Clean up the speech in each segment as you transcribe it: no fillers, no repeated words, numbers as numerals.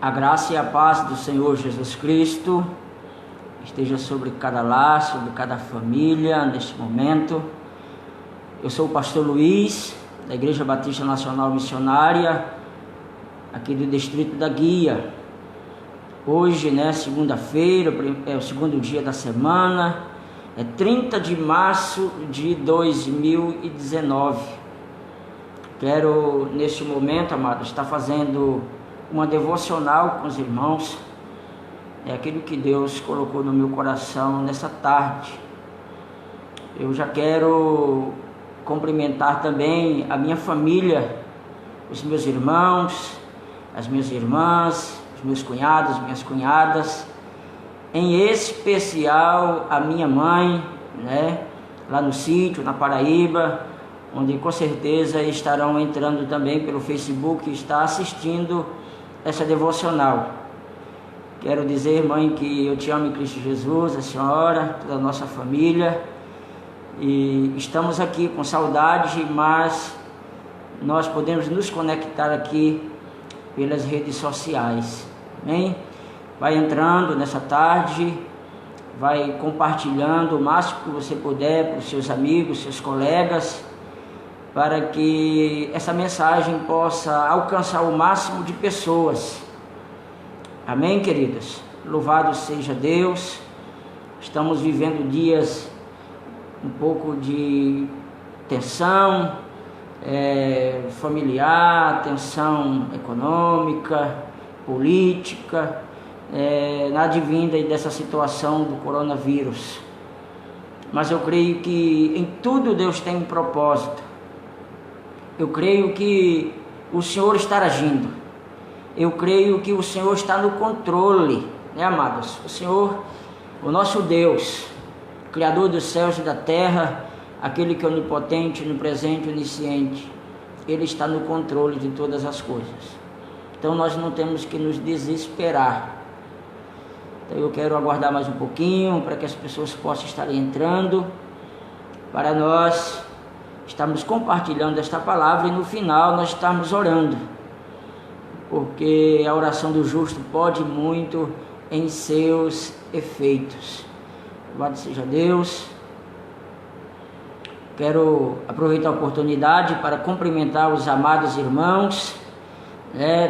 A graça e a paz do Senhor Jesus Cristo esteja sobre cada lar, sobre cada família neste momento. Eu sou o pastor Luiz, da Igreja Batista Nacional Missionária, aqui do Distrito da Guia. Hoje, segunda-feira, é o segundo dia da semana, é 30 de março de 2019. Quero, neste momento, amados, estar fazendo uma devocional com os irmãos. É aquilo que Deus colocou no meu coração nessa tarde. Eu já quero cumprimentar também a minha família, os meus irmãos, as minhas irmãs, os meus cunhados, minhas cunhadas, em especial a minha mãe, lá no sítio, na Paraíba, onde com certeza estarão entrando também pelo Facebook e está assistindo essa devocional. Quero dizer, mãe, que eu te amo em Cristo Jesus, a senhora, toda a nossa família, e estamos aqui com saudade, mas nós podemos nos conectar aqui pelas redes sociais, amém? Vai entrando nessa tarde, vai compartilhando o máximo que você puder para os seus amigos, seus colegas, para que essa mensagem possa alcançar o máximo de pessoas. Amém, queridas? Louvado seja Deus. Estamos vivendo dias um pouco de tensão familiar, tensão econômica, política, na advinda dessa situação do coronavírus. Mas eu creio que em tudo Deus tem um propósito. Eu creio que o Senhor está agindo. Eu creio que o Senhor está no controle, amados? O Senhor, o nosso Deus, Criador dos céus e da terra, aquele que é onipotente, onipresente, onisciente, Ele está no controle de todas as coisas. Então nós não temos que nos desesperar. Então eu quero aguardar mais um pouquinho para que as pessoas possam estar entrando, para nós estamos compartilhando esta palavra e no final nós estamos orando, porque a oração do justo pode muito em seus efeitos. Louvado seja Deus. Quero aproveitar a oportunidade para cumprimentar os amados irmãos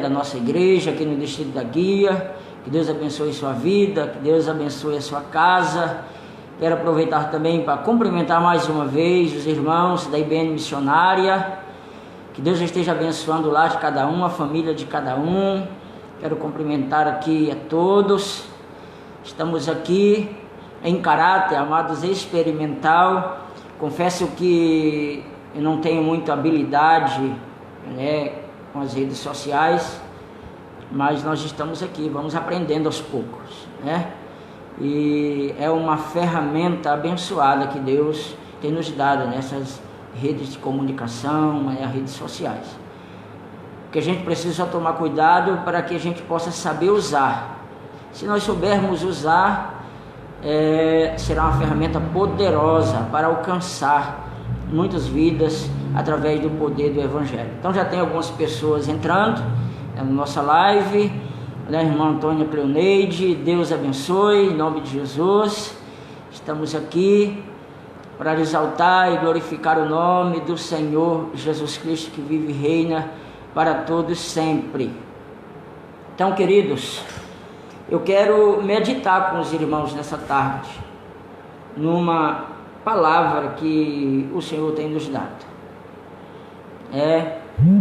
da nossa igreja aqui no Distrito da Guia. Que Deus abençoe sua vida, que Deus abençoe a sua casa. Quero aproveitar também para cumprimentar mais uma vez os irmãos da IBN Missionária. Que Deus esteja abençoando o lar de cada um, a família de cada um. Quero cumprimentar aqui a todos. Estamos aqui em caráter, amados, experimental. Confesso que eu não tenho muita habilidade com as redes sociais, mas nós estamos aqui, vamos aprendendo aos poucos, E é uma ferramenta abençoada que Deus tem nos dado nessas redes de comunicação, as redes sociais. Que a gente precisa tomar cuidado para que a gente possa saber usar. Se nós soubermos usar, será uma ferramenta poderosa para alcançar muitas vidas através do poder do Evangelho. Então já tem algumas pessoas entrando na nossa live. A irmã Antônia Cleoneide, Deus abençoe, em nome de Jesus. Estamos aqui para exaltar e glorificar o nome do Senhor Jesus Cristo, que vive e reina para todos sempre. Então, queridos, eu quero meditar com os irmãos nessa tarde, numa palavra que o Senhor tem nos dado.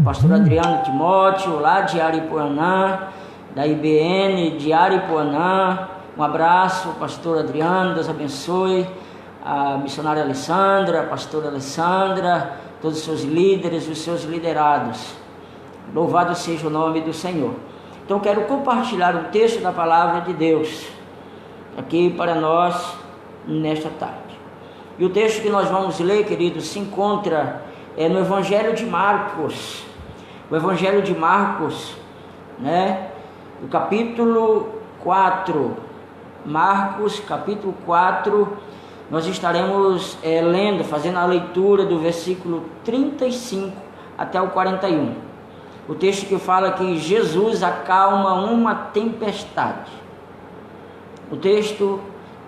Pastor Adriano Timóteo, lá de Aripuanã, da IBN de Aripuanã. Um abraço, pastor Adriano, Deus abençoe. A missionária Alessandra, a pastora Alessandra, todos os seus líderes, os seus liderados. Louvado seja o nome do Senhor. Então quero compartilhar um texto da palavra de Deus aqui para nós nesta tarde. E o texto que nós vamos ler, queridos, se encontra no Evangelho de Marcos. O Evangelho de Marcos, o capítulo 4. Marcos, capítulo 4, nós estaremos fazendo a leitura do versículo 35 até o 41. O texto que fala que Jesus acalma uma tempestade. O texto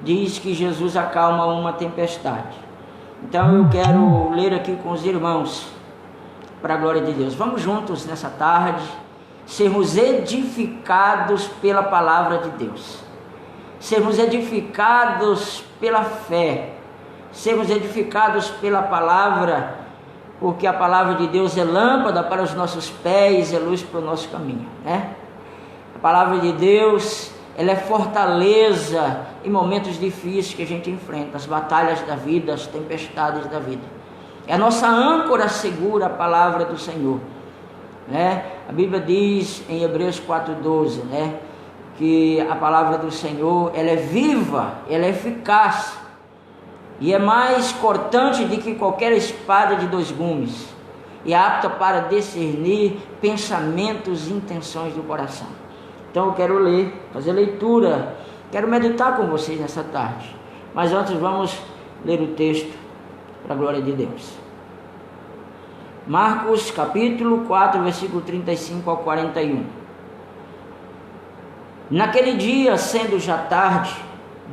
diz que Jesus acalma uma tempestade. Então eu quero ler aqui com os irmãos, para a glória de Deus. Vamos juntos nessa tarde, sermos edificados pela palavra de Deus. Sermos edificados pela fé. Sermos edificados pela palavra, porque a palavra de Deus é lâmpada para os nossos pés, é luz para o nosso caminho, né? A palavra de Deus, ela é fortaleza em momentos difíceis que a gente enfrenta, as batalhas da vida, as tempestades da vida. É a nossa âncora segura, a palavra do Senhor, né? A Bíblia diz em Hebreus 4:12, né, que a palavra do Senhor, ela é viva, ela é eficaz, e é mais cortante do que qualquer espada de 2 gumes, e é apta para discernir pensamentos e intenções do coração. Então eu quero ler, fazer leitura, quero meditar com vocês nessa tarde. Mas antes vamos ler o texto para a glória de Deus. Marcos capítulo 4, versículo 35 ao 41. Naquele dia, sendo já tarde,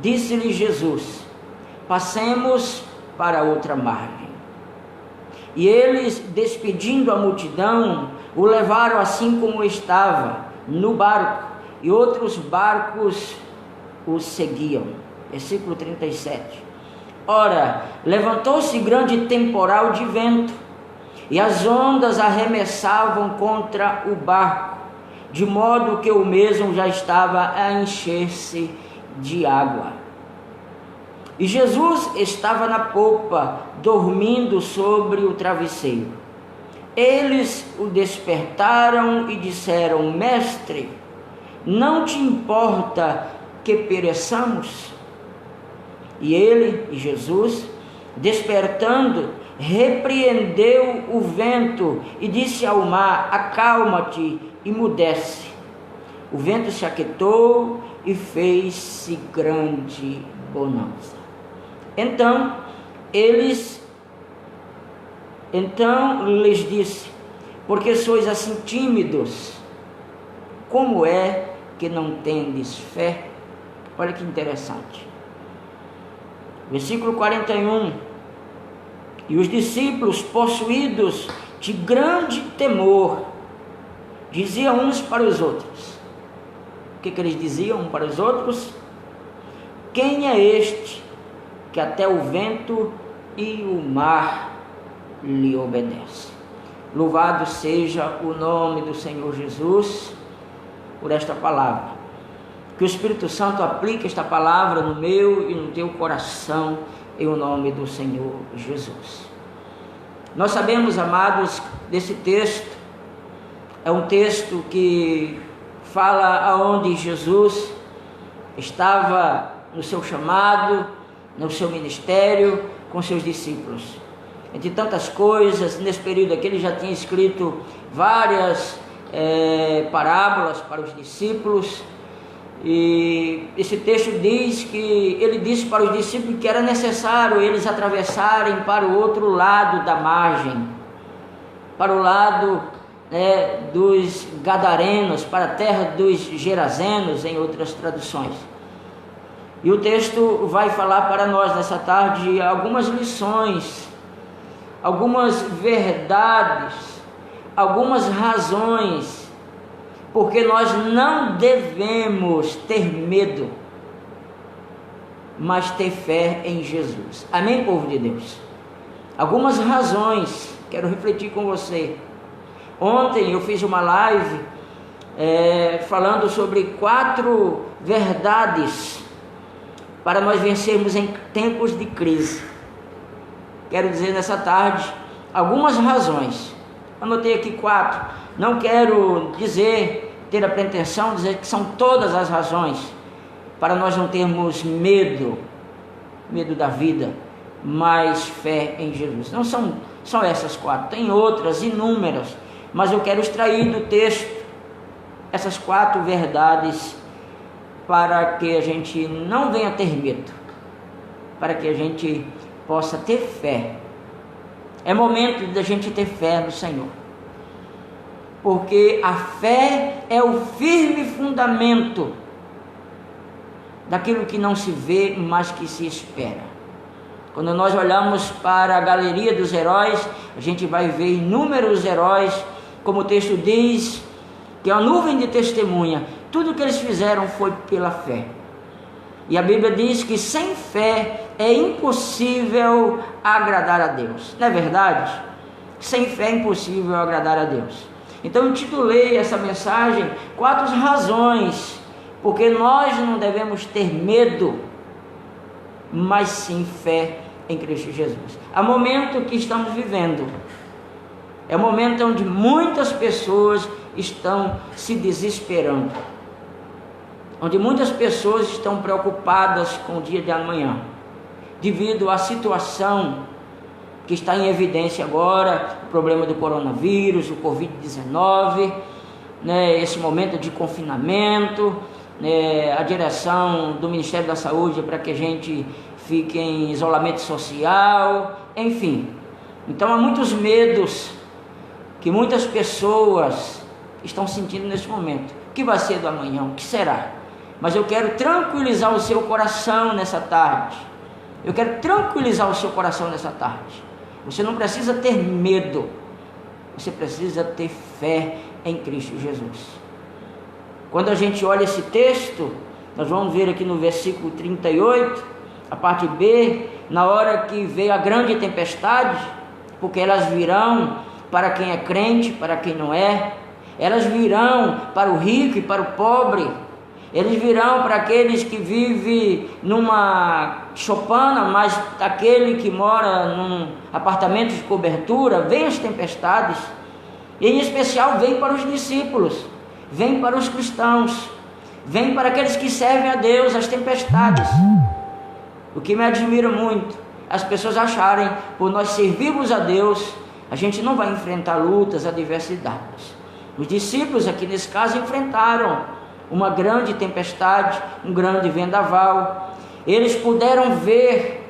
disse-lhe Jesus: passemos para outra margem. E eles, despedindo a multidão, o levaram assim como estava, no barco, e outros barcos o seguiam. Versículo 37. Ora, levantou-se grande temporal de vento, e as ondas arremessavam contra o barco, de modo que o mesmo já estava a encher-se de água. E Jesus estava na popa, dormindo sobre o travesseiro. Eles o despertaram e disseram: Mestre, não te importa que pereçamos? E ele, Jesus, despertando, repreendeu o vento e disse ao mar: acalma-te, e mudece. O vento se aquietou e fez-se grande bonança. Então lhes disse: porque sois assim tímidos? Como é que não tendes fé? Olha que interessante. Versículo 41. E os discípulos, possuídos de grande temor, diziam uns para os outros. O que eles diziam uns para os outros? Quem é este que até o vento e o mar lhe obedecem? Louvado seja o nome do Senhor Jesus por esta palavra. Que o Espírito Santo aplique esta palavra no meu e no teu coração, em o nome do Senhor Jesus. Nós sabemos, amados, desse texto, é um texto que fala aonde Jesus estava no seu chamado, no seu ministério, com seus discípulos. Entre tantas coisas, nesse período aqui ele já tinha escrito várias parábolas para os discípulos, e esse texto diz que ele disse para os discípulos que era necessário eles atravessarem para o outro lado da margem, para o lado dos Gadarenos, para a terra dos Gerazenos, em outras traduções. E o texto vai falar para nós nessa tarde algumas lições, algumas verdades, algumas razões, porque nós não devemos ter medo, mas ter fé em Jesus. Amém, povo de Deus? Algumas razões, quero refletir com você. Ontem eu fiz uma live falando sobre 4 verdades para nós vencermos em tempos de crise. Quero dizer nessa tarde algumas razões. Anotei aqui 4. Não quero ter a pretensão de dizer que são todas as razões para nós não termos medo da vida, mas fé em Jesus. Não são essas 4, tem outras inúmeras, mas eu quero extrair do texto essas 4 verdades para que a gente não venha ter medo, para que a gente possa ter fé. É momento da gente ter fé no Senhor. porque a fé é o firme fundamento daquilo que não se vê, mas que se espera. Quando nós olhamos para a galeria dos heróis, a gente vai ver inúmeros heróis, como o texto diz, que é uma nuvem de testemunha. Tudo que eles fizeram foi pela fé. E a Bíblia diz que sem fé é impossível agradar a Deus. Não é verdade? Sem fé é impossível agradar a Deus. Então eu intitulei essa mensagem 4 razões porque nós não devemos ter medo, mas sim fé em Cristo Jesus. Há momento que estamos vivendo, é o momento onde muitas pessoas estão se desesperando, onde muitas pessoas estão preocupadas com o dia de amanhã, devido à situação que está em evidência agora, o problema do coronavírus, o Covid-19, esse momento de confinamento, a direção do Ministério da Saúde para que a gente fique em isolamento social, enfim. Então há muitos medos que muitas pessoas estão sentindo nesse momento. O que vai ser do amanhã? O que será? Mas eu quero tranquilizar o seu coração nessa tarde. Eu quero tranquilizar o seu coração nessa tarde. Você não precisa ter medo. Você precisa ter fé em Cristo Jesus. Quando a gente olha esse texto, nós vamos ver aqui no versículo 38, a parte B, na hora que veio a grande tempestade, porque elas virão para quem é crente, para quem não é, elas virão para o rico e para o pobre, eles virão para aqueles que vivem numa choupana, mas aquele que mora num apartamento de cobertura, vem as tempestades, e em especial vem para os discípulos, vem para os cristãos, vem para aqueles que servem a Deus, as tempestades. O que me admira muito, as pessoas acharem, por nós servirmos a Deus, a gente não vai enfrentar lutas, adversidades. Os discípulos aqui nesse caso enfrentaram uma grande tempestade, um grande vendaval. Eles puderam ver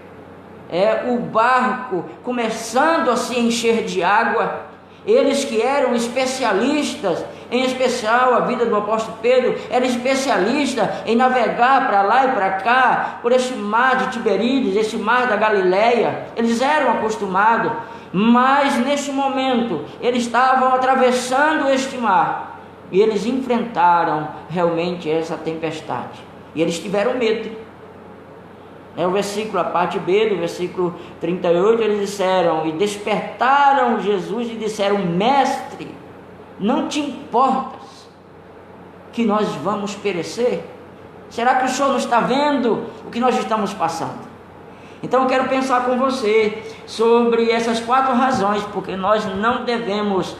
o barco começando a se encher de água. Eles que eram especialistas, em especial a vida do apóstolo Pedro, era especialista em navegar para lá e para cá, por este mar de Tiberíades, este mar da Galileia. Eles eram acostumados, mas neste momento eles estavam atravessando este mar e eles enfrentaram realmente essa tempestade e eles tiveram medo. O versículo, a parte B do versículo 38, eles disseram, e despertaram Jesus e disseram: Mestre, não te importas que nós vamos perecer? Será que o Senhor não está vendo o que nós estamos passando? Então eu quero pensar com você sobre essas 4 razões, porque nós não devemos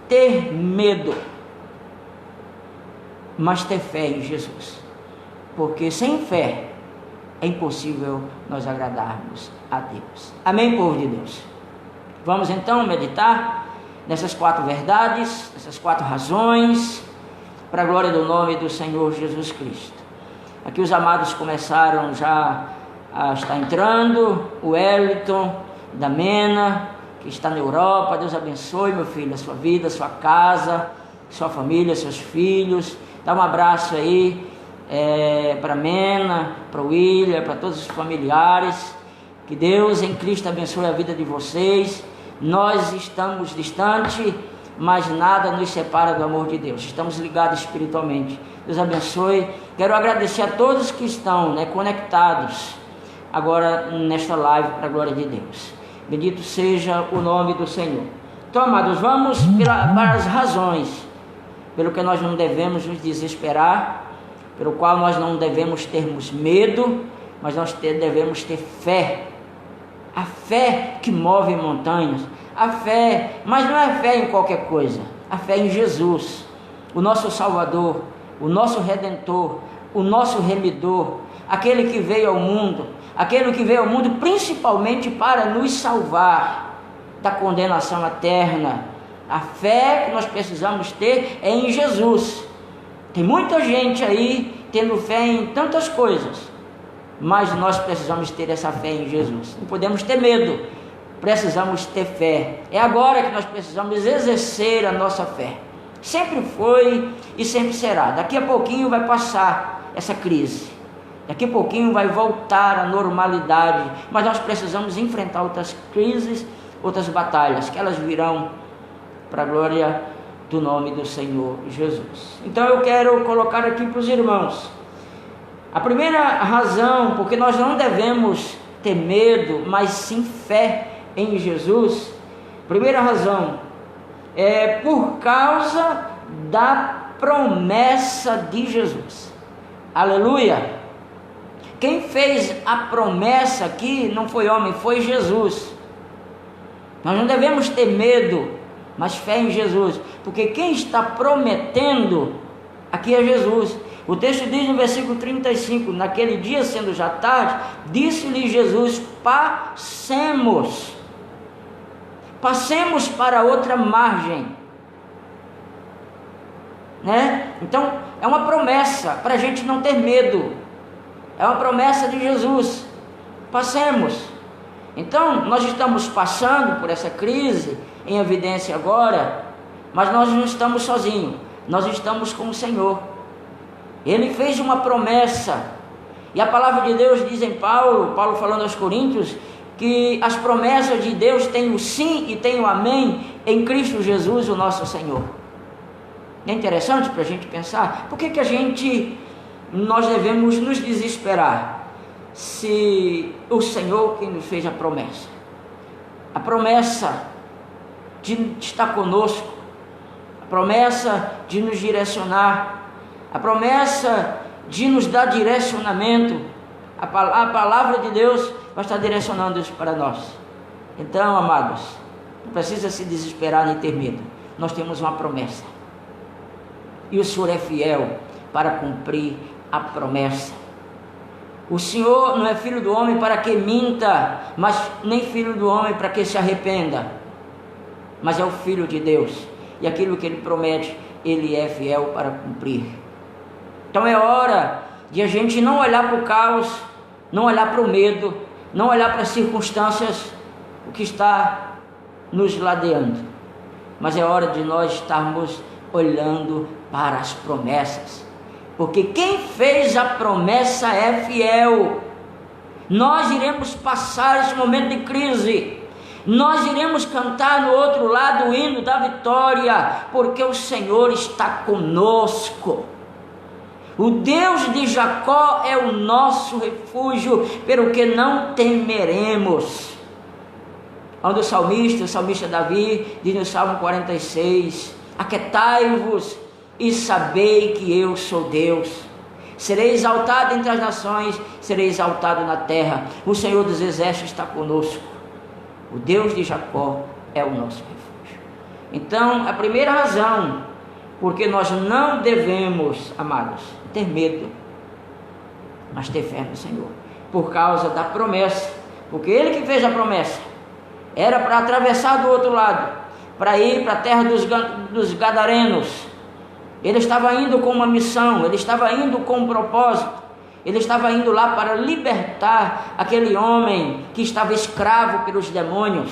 ter medo, mas ter fé em Jesus, porque sem fé é impossível nós agradarmos a Deus. Amém, povo de Deus? Vamos então meditar nessas 4 verdades, essas 4 razões, para a glória do nome do Senhor Jesus Cristo. Aqui os amados começaram já a estar entrando, o Wellington, da Mena, que está na Europa. Deus abençoe, meu filho, a sua vida, a sua casa, sua família, seus filhos. Dá um abraço aí para a Mena, para o William, para todos os familiares. Que Deus em Cristo abençoe a vida de vocês. Nós estamos distantes, mas nada nos separa do amor de Deus. Estamos ligados espiritualmente. Deus abençoe. Quero agradecer a todos que estão conectados agora nesta live, para a glória de Deus. Bendito seja o nome do Senhor. Então, amados, vamos para as razões pelo que nós não devemos nos desesperar, pelo qual nós não devemos termos medo, mas nós devemos ter fé. A fé que move montanhas, a fé, mas não é fé em qualquer coisa, a fé em Jesus, o nosso Salvador, o nosso Redentor, o nosso Remidor, aquele que veio ao mundo, principalmente para nos salvar da condenação eterna. A fé que nós precisamos ter é em Jesus. Tem muita gente aí tendo fé em tantas coisas, mas nós precisamos ter essa fé em Jesus. Não podemos ter medo, precisamos ter fé. É agora que nós precisamos exercer a nossa fé. Sempre foi e sempre será. Daqui a pouquinho vai passar essa crise. Daqui a pouquinho vai voltar à normalidade. Mas nós precisamos enfrentar outras crises, outras batalhas, que elas virão para a glória do nome do Senhor Jesus. Então eu quero colocar aqui para os irmãos. A primeira razão, porque nós não devemos ter medo, mas sim fé em Jesus. Primeira razão é por causa da promessa de Jesus. Aleluia! Quem fez a promessa aqui não foi homem, foi Jesus. Nós não devemos ter medo, mas fé em Jesus, porque quem está prometendo aqui é Jesus. O texto diz no versículo 35, naquele dia sendo já tarde, disse-lhe Jesus, passemos para outra margem, né? Então é uma promessa para a gente não ter medo, é uma promessa de Jesus, passemos. Então nós estamos passando por essa crise em evidência agora, mas nós não estamos sozinhos, nós estamos com o Senhor. Ele fez uma promessa, e a palavra de Deus diz em Paulo falando aos Coríntios, que as promessas de Deus têm o sim e têm o amém em Cristo Jesus, o nosso Senhor. É interessante para a gente pensar, por que nós devemos nos desesperar, se o Senhor quem nos fez a promessa de estar conosco, a promessa de nos direcionar, a promessa de nos dar direcionamento, a palavra de Deus vai estar direcionando isso para nós. Então, amados, não precisa se desesperar nem ter medo, nós temos uma promessa, e o Senhor é fiel para cumprir a promessa. O Senhor não é filho do homem para que minta, mas nem filho do homem para que se arrependa, mas é o Filho de Deus, e aquilo que Ele promete, Ele é fiel para cumprir. Então é hora de a gente não olhar para o caos, não olhar para o medo, não olhar para as circunstâncias, o que está nos ladeando, mas é hora de nós estarmos olhando para as promessas, porque quem fez a promessa é fiel. Nós iremos passar esse momento de crise, nós iremos cantar no outro lado o hino da vitória, porque o Senhor está conosco. O Deus de Jacó é o nosso refúgio, pelo que não temeremos. Onde o salmista Davi diz no Salmo 46, aquietai-vos e sabei que eu sou Deus. Serei exaltado entre as nações, serei exaltado na terra. O Senhor dos exércitos está conosco. O Deus de Jacó é o nosso refúgio. Então, a primeira razão, porque nós não devemos, amados, ter medo, mas ter fé no Senhor, por causa da promessa, porque Ele que fez a promessa, era para atravessar do outro lado, para ir para a terra dos Gadarenos. Ele estava indo com uma missão, ele estava indo com um propósito, ele estava indo lá para libertar aquele homem que estava escravo pelos demônios,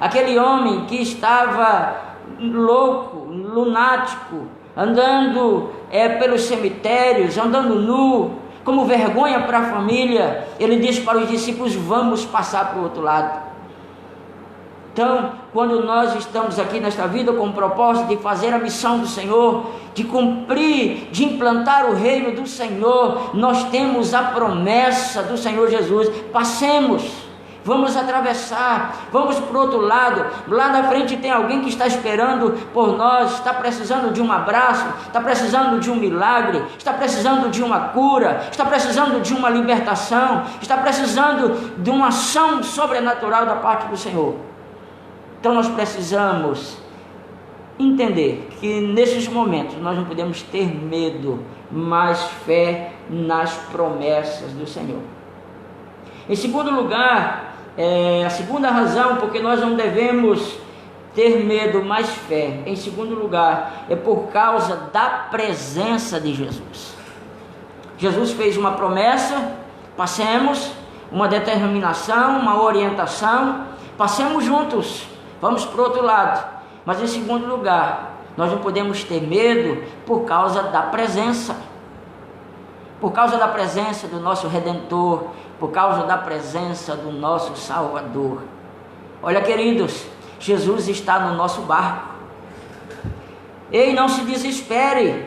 aquele homem que estava louco, lunático, andando pelos cemitérios, andando nu, como vergonha para a família. Ele disse para os discípulos, vamos passar para o outro lado. Então, quando nós estamos aqui nesta vida com o propósito de fazer a missão do Senhor, de cumprir, de implantar o reino do Senhor, nós temos a promessa do Senhor Jesus. Passemos, vamos atravessar, vamos para o outro lado. Lá na frente tem alguém que está esperando por nós, está precisando de um abraço, está precisando de um milagre, está precisando de uma cura, está precisando de uma libertação, está precisando de uma ação sobrenatural da parte do Senhor. Então nós precisamos entender que nesses momentos nós não podemos ter medo, mas fé nas promessas do Senhor. Em segundo lugar, a segunda razão porque nós não devemos ter medo, mas fé, em segundo lugar, é por causa da presença de Jesus. Jesus fez uma promessa, passemos, uma determinação, uma orientação, passemos juntos, vamos para o outro lado. Mas em segundo lugar, Nós não podemos ter medo por causa da presença. Por causa da presença do nosso Redentor, por causa da presença do nosso Salvador. Olha, queridos, Jesus está no nosso barco. Ei, não se desespere.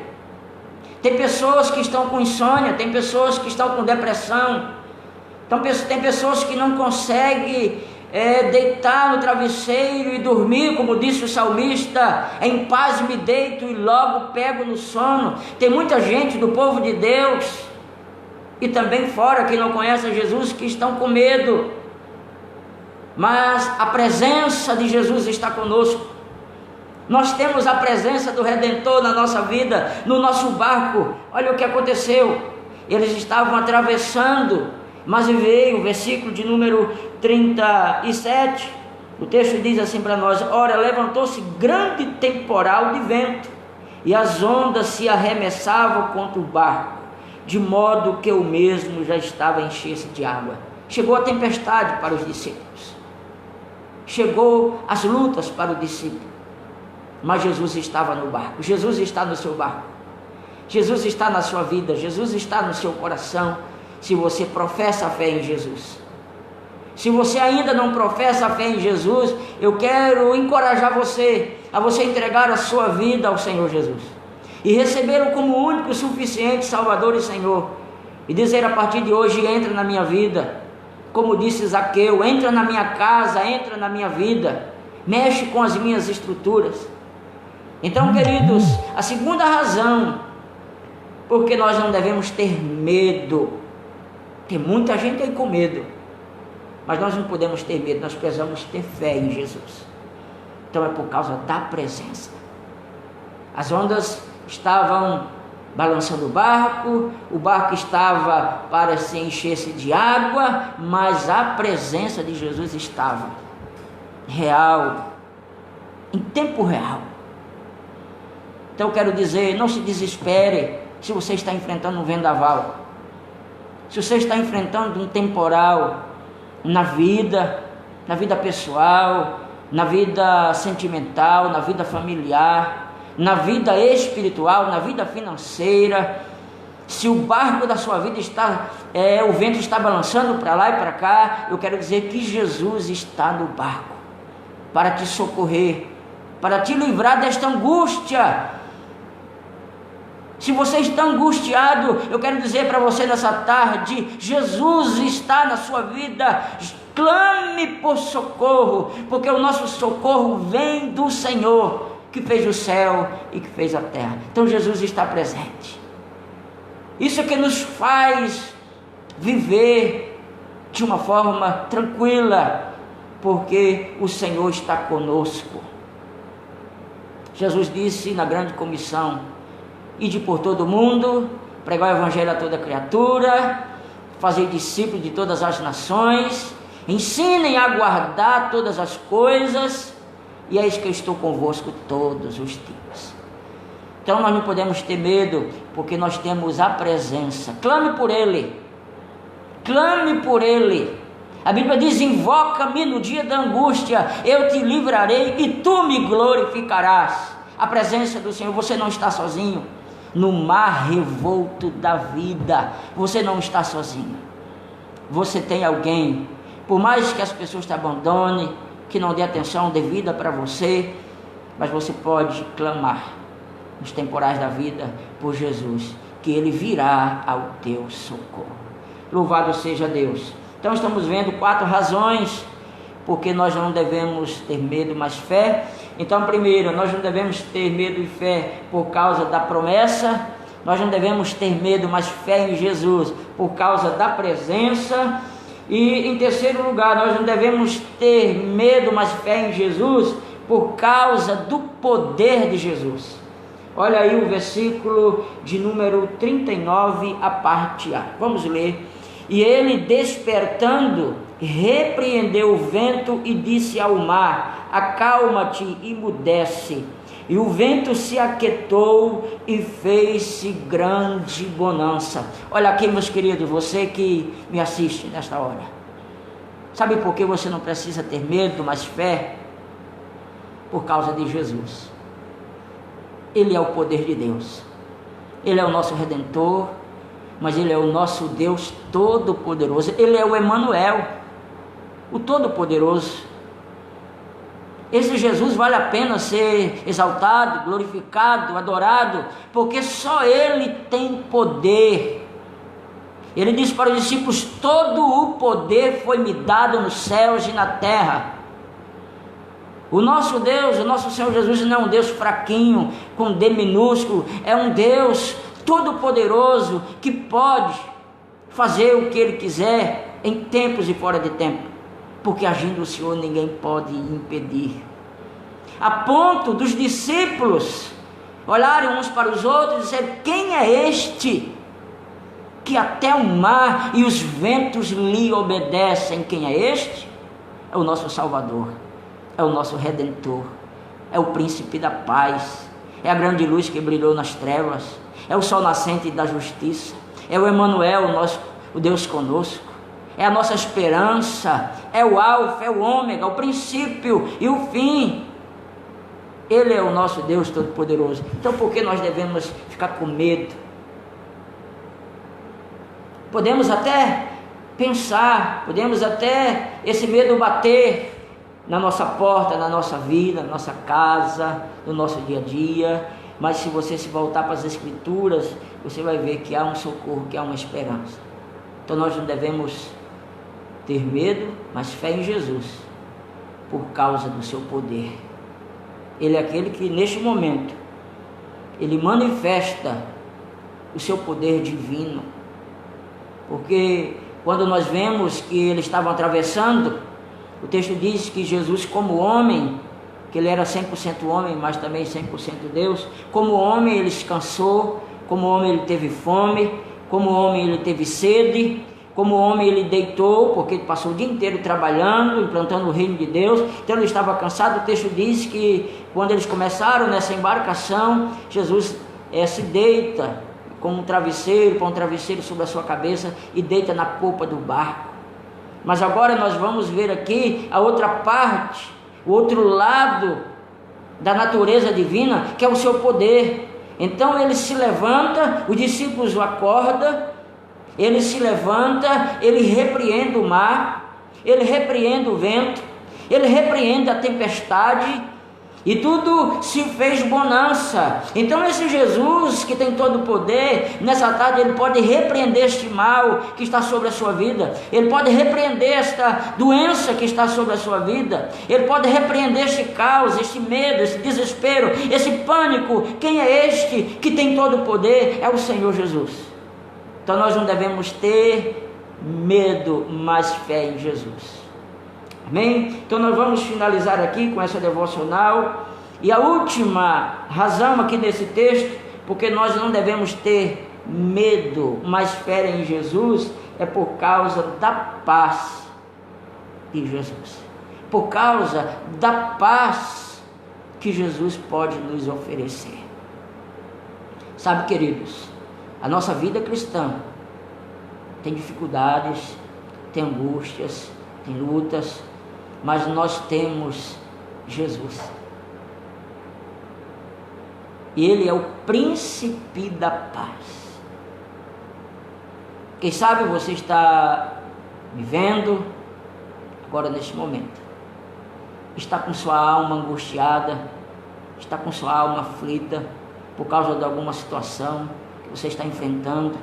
Tem pessoas que estão com insônia, tem pessoas que estão com depressão, tem pessoas que não conseguem deitar no travesseiro e dormir, como disse o salmista, em paz me deito e logo pego no sono. Tem muita gente do povo de Deus, e também fora que não conhece Jesus, que estão com medo, mas a presença de Jesus está conosco. Nós temos a presença do Redentor na nossa vida, no nosso barco. Olha o que aconteceu, eles estavam atravessando, mas veio o versículo de número 37, o texto diz assim para nós: ora, levantou-se grande temporal de vento, e as ondas se arremessavam contra o barco, de modo que o mesmo já estava a encher-se de água. Chegou a tempestade para os discípulos, chegou as lutas para o discípulo, mas Jesus estava no barco. Jesus está no seu barco, Jesus está na sua vida, Jesus está no seu coração. Se você professa a fé em Jesus, se você ainda não professa a fé em Jesus, eu quero encorajar você a você entregar a sua vida ao Senhor Jesus e recebê-lo como único, suficiente Salvador e Senhor, e dizer a partir de hoje: entra na minha vida, como disse Zaqueu, entra na minha casa, entra na minha vida, mexe com as minhas estruturas. Então, queridos, a segunda razão porque nós não devemos ter medo, tem muita gente aí com medo, mas nós não podemos ter medo, nós precisamos ter fé em Jesus. Então é por causa da presença. As ondas estavam balançando o barco estava para se encher-se de água, mas a presença de Jesus estava real, em tempo real. Então eu quero dizer, não se desespere se você está enfrentando um vendaval, se você está enfrentando um temporal na vida pessoal, na vida sentimental, na vida familiar, na vida espiritual, na vida financeira. Se o barco da sua vida está, o vento está balançando para lá e para cá, eu quero dizer que Jesus está no barco para te socorrer, para te livrar desta angústia. Se você está angustiado, eu quero dizer para você nessa tarde: Jesus está na sua vida. Clame por socorro, porque o nosso socorro vem do Senhor, que fez o céu e que fez a terra. Então Jesus está presente. Isso é que nos faz viver de uma forma tranquila, porque o Senhor está conosco. Jesus disse na grande comissão: ide por todo o mundo, pregar o evangelho a toda criatura, fazer discípulos de todas as nações, ensinem a guardar todas as coisas, e eis que eu estou convosco todos os dias. Então nós não podemos ter medo, porque nós temos a presença. Clame por Ele, clame por Ele. A Bíblia diz: invoca-me no dia da angústia, eu te livrarei e tu me glorificarás. A presença do Senhor. Você não está sozinho no mar revolto da vida, você não está sozinho, você tem alguém. Por mais que as pessoas te abandonem, que não dê atenção devida para você, mas você pode clamar nos temporais da vida por Jesus, que Ele virá ao teu socorro. Louvado seja Deus. Então estamos vendo 4 razões porque nós não devemos ter medo, mas fé. Então, primeiro, nós não devemos ter medo e fé por causa da promessa. Nós não devemos ter medo, mas fé em Jesus por causa da presença. E em terceiro lugar, nós não devemos ter medo, mas fé em Jesus por causa do poder de Jesus. Olha aí o versículo de número 39, a parte A. Vamos ler. E ele, despertando, repreendeu o vento e disse ao mar: acalma-te e emudece. E o vento se aquietou e fez-se grande bonança. Olha aqui, meus queridos, você que me assiste nesta hora, sabe por que você não precisa ter medo, mas fé? Por causa de Jesus. Ele é o poder de Deus. Ele é o nosso Redentor, mas Ele é o nosso Deus Todo-Poderoso. Ele é o Emanuel, o Todo-Poderoso. Esse Jesus vale a pena ser exaltado, glorificado, adorado, porque só Ele tem poder. Ele disse para os discípulos: todo o poder foi me dado nos céus e na terra. O nosso Deus, o nosso Senhor Jesus não é um Deus fraquinho, com D minúsculo, é um Deus todo-poderoso, que pode fazer o que Ele quiser, em tempos e fora de tempo, porque agindo o Senhor ninguém pode impedir. A ponto dos discípulos olharem uns para os outros e dizer: quem é este que até o mar e os ventos lhe obedecem? Quem é este? É o nosso Salvador, é o nosso Redentor, é o Príncipe da paz, é a grande luz que brilhou nas trevas, é o sol nascente da justiça, é o Emanuel, o Deus conosco, é a nossa esperança, é o alfa, é o ômega, o princípio e o fim. Ele é o nosso Deus Todo-Poderoso. Então por que nós devemos ficar com medo? Podemos até pensar, podemos até esse medo bater na nossa porta, na nossa vida, na nossa casa, no nosso dia a dia, mas se você se voltar para as Escrituras, você vai ver que há um socorro, que há uma esperança. Então nós não devemos ter medo, mas fé em Jesus, por causa do seu poder. Ele é aquele que neste momento, Ele manifesta o seu poder divino, porque quando nós vemos que eles estavam atravessando, o texto diz que Jesus, como homem, que Ele era 100% homem, mas também 100% Deus, como homem Ele se cansou, como homem Ele teve fome, como homem Ele teve sede, como homem Ele deitou, porque Ele passou o dia inteiro trabalhando, implantando o reino de Deus, então Ele estava cansado. O texto diz que quando eles começaram nessa embarcação, Jesus se deita como um travesseiro, põe um travesseiro sobre a sua cabeça e deita na popa do barco. Mas agora nós vamos ver aqui a outra parte, o outro lado da natureza divina, que é o seu poder. Então ele se levanta, os discípulos o acordam, ele se levanta, ele repreende o mar, ele repreende o vento, ele repreende a tempestade, e tudo se fez bonança. Então esse Jesus que tem todo o poder, nessa tarde Ele pode repreender este mal que está sobre a sua vida, Ele pode repreender esta doença que está sobre a sua vida, Ele pode repreender este caos, este medo, esse desespero, esse pânico. Quem é este que tem todo o poder? É o Senhor Jesus. Então nós não devemos ter medo, mas fé em Jesus. Amém? Então nós vamos finalizar aqui com essa devocional. E a última razão aqui nesse texto, porque nós não devemos ter medo, mas fé em Jesus, é por causa da paz de Jesus. Por causa da paz que Jesus pode nos oferecer. Sabe, queridos, a nossa vida cristã tem dificuldades, tem angústias, tem lutas, mas nós temos Jesus. E Ele é o príncipe da paz. Quem sabe você está vivendo agora neste momento, está com sua alma angustiada, está com sua alma aflita por causa de alguma situação que você está enfrentando,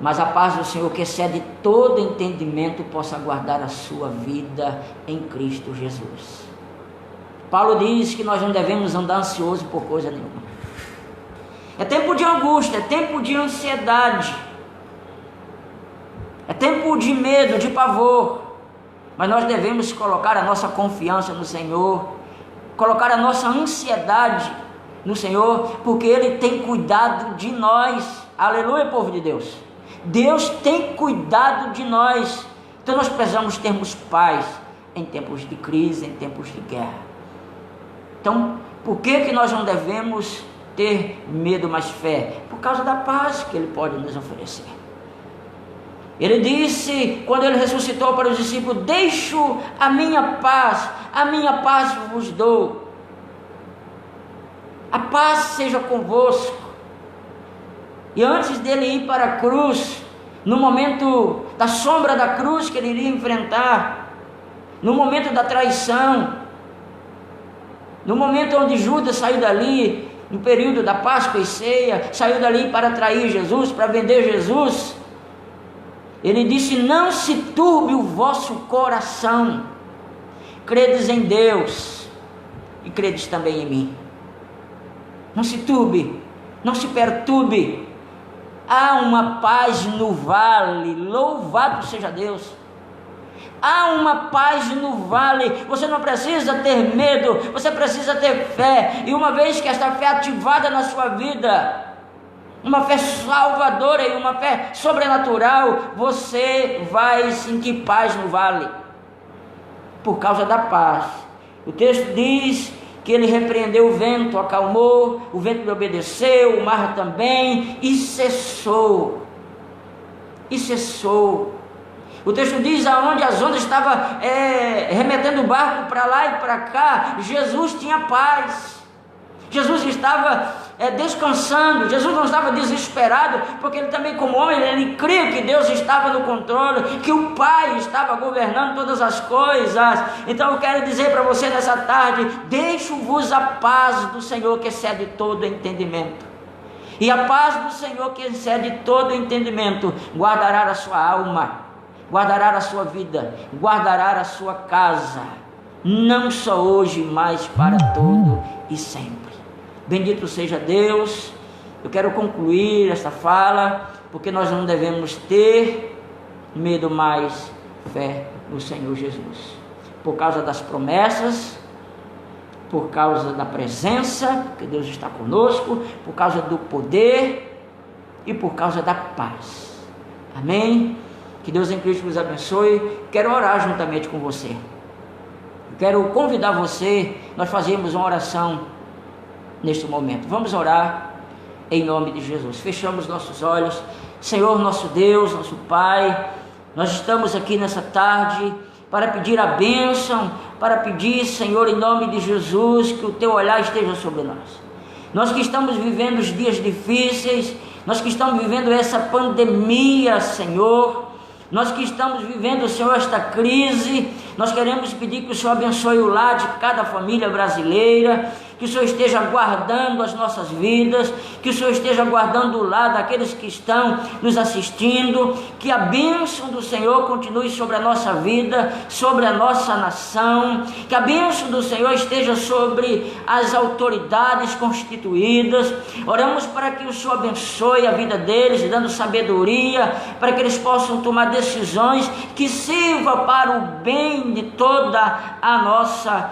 mas a paz do Senhor, que excede todo entendimento, possa guardar a sua vida em Cristo Jesus. Paulo diz que nós não devemos andar ansioso por coisa nenhuma. É tempo de angústia, é tempo de ansiedade, é tempo de medo, de pavor, mas nós devemos colocar a nossa confiança no Senhor, colocar a nossa ansiedade no Senhor, porque Ele tem cuidado de nós. Aleluia, povo de Deus. Deus tem cuidado de nós. Então nós precisamos termos paz em tempos de crise, em tempos de guerra. Então, por que nós não devemos ter medo, mas fé? Por causa da paz que Ele pode nos oferecer. Ele disse, quando Ele ressuscitou para os discípulos: deixo a minha paz vos dou. a paz seja convosco. E antes dele ir para a cruz, no momento da sombra da cruz que ele iria enfrentar, no momento da traição, no momento onde Judas saiu dali, no período da Páscoa e Ceia, saiu dali para trair Jesus, para vender Jesus, ele disse: não se turbe o vosso coração, credes em Deus e credes também em mim. Não se turbe, não se perturbe. Há uma paz no vale, louvado seja Deus. Há uma paz no vale. Você não precisa ter medo, você precisa ter fé. E uma vez que esta fé é ativada na sua vida, uma fé salvadora e uma fé sobrenatural, você vai sentir paz no vale, por causa da paz. O texto diz que ele repreendeu o vento, acalmou, o vento lhe obedeceu, o mar também, e cessou. E cessou. O texto diz aonde as ondas estavam remetendo o barco para lá e para cá, Jesus tinha paz. Jesus estava descansando. Jesus não estava desesperado, porque ele também, como homem, ele cria que Deus estava no controle, que o Pai estava governando todas as coisas. Então eu quero dizer para você nessa tarde: deixo-vos a paz do Senhor, que excede todo entendimento. E a paz do Senhor, que excede todo entendimento, guardará a sua alma, guardará a sua vida, guardará a sua casa, não só hoje, mas para todo e sempre. Bendito seja Deus. Eu quero concluir esta fala, porque nós não devemos ter medo, mais fé no Senhor Jesus, por causa das promessas, por causa da presença, porque Deus está conosco, por causa do poder e por causa da paz. Amém? Que Deus em Cristo nos abençoe. Quero orar juntamente com você. Quero convidar você, nós fazemos uma oração neste momento. Vamos orar em nome de Jesus. Fechamos nossos olhos. Senhor, nosso Deus, nosso Pai, nós estamos aqui nessa tarde para pedir a bênção, para pedir, Senhor, em nome de Jesus, que o Teu olhar esteja sobre nós. Nós que estamos vivendo os dias difíceis, nós que estamos vivendo essa pandemia, Senhor, nós que estamos vivendo, Senhor, esta crise, nós queremos pedir que o Senhor abençoe o lar de cada família brasileira, que o Senhor esteja guardando as nossas vidas, que o Senhor esteja guardando o lar daqueles que estão nos assistindo, que a bênção do Senhor continue sobre a nossa vida, sobre a nossa nação, que a bênção do Senhor esteja sobre as autoridades constituídas. Oramos para que o Senhor abençoe a vida deles, dando sabedoria, para que eles possam tomar decisões que sirvam para o bem de toda a nossa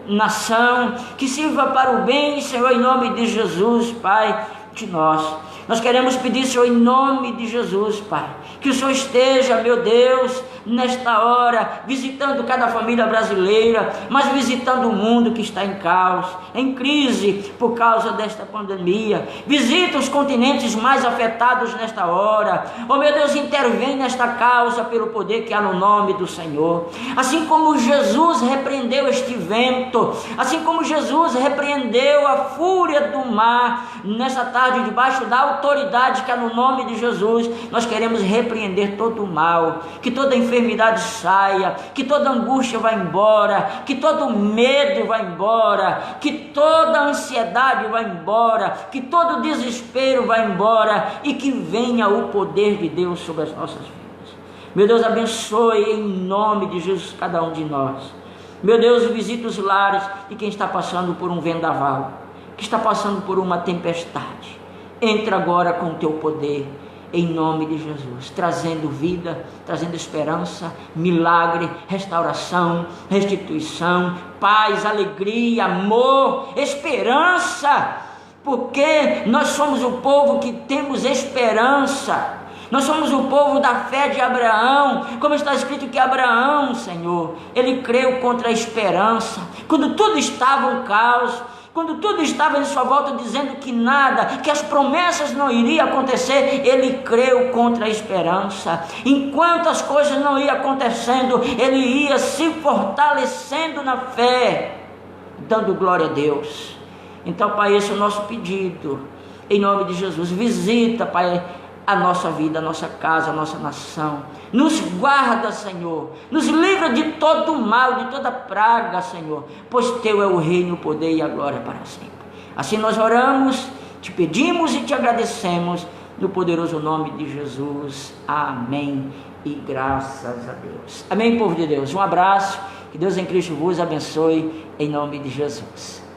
nação, que sirva para o bem, Senhor, em nome de Jesus, Pai, de nós. Nós queremos pedir, Senhor, em nome de Jesus, Pai, que o Senhor esteja, meu Deus, nesta hora, visitando cada família brasileira, mas visitando o mundo que está em caos, em crise, por causa desta pandemia. Visita os continentes mais afetados nesta hora. Oh, meu Deus, intervém nesta causa pelo poder que há no nome do Senhor. Assim como Jesus repreendeu este vento, assim como Jesus repreendeu a fúria do mar, nessa tarde, debaixo da autoridade que há no nome de Jesus, nós queremos repreender todo o mal, que toda enfermidade saia, que toda angústia vá embora, que todo medo vá embora, que toda ansiedade vá embora, que todo desespero vá embora, e que venha o poder de Deus sobre as nossas vidas. Meu Deus, abençoe em nome de Jesus cada um de nós. Meu Deus, visita os lares de quem está passando por um vendaval, que está passando por uma tempestade. Entra agora com o teu poder, em nome de Jesus, trazendo vida, trazendo esperança, milagre, restauração, restituição, paz, alegria, amor, esperança, porque nós somos o povo que temos esperança. Nós somos o povo da fé de Abraão, como está escrito que Abraão, Senhor, ele creu contra a esperança, quando tudo estava um caos, quando tudo estava em sua volta dizendo que nada, que as promessas não iriam acontecer, ele creu contra a esperança. Enquanto as coisas não iam acontecendo, ele ia se fortalecendo na fé, dando glória a Deus. Então, Pai, esse é o nosso pedido, em nome de Jesus. Visita, Pai, a nossa vida, a nossa casa, a nossa nação. Nos guarda, Senhor. Nos livra de todo mal, de toda praga, Senhor. Pois Teu é o reino, o poder e a glória para sempre. Assim nós oramos, te pedimos e te agradecemos, no poderoso nome de Jesus. Amém. E graças a Deus. Amém, povo de Deus. Um abraço. Que Deus em Cristo vos abençoe, em nome de Jesus.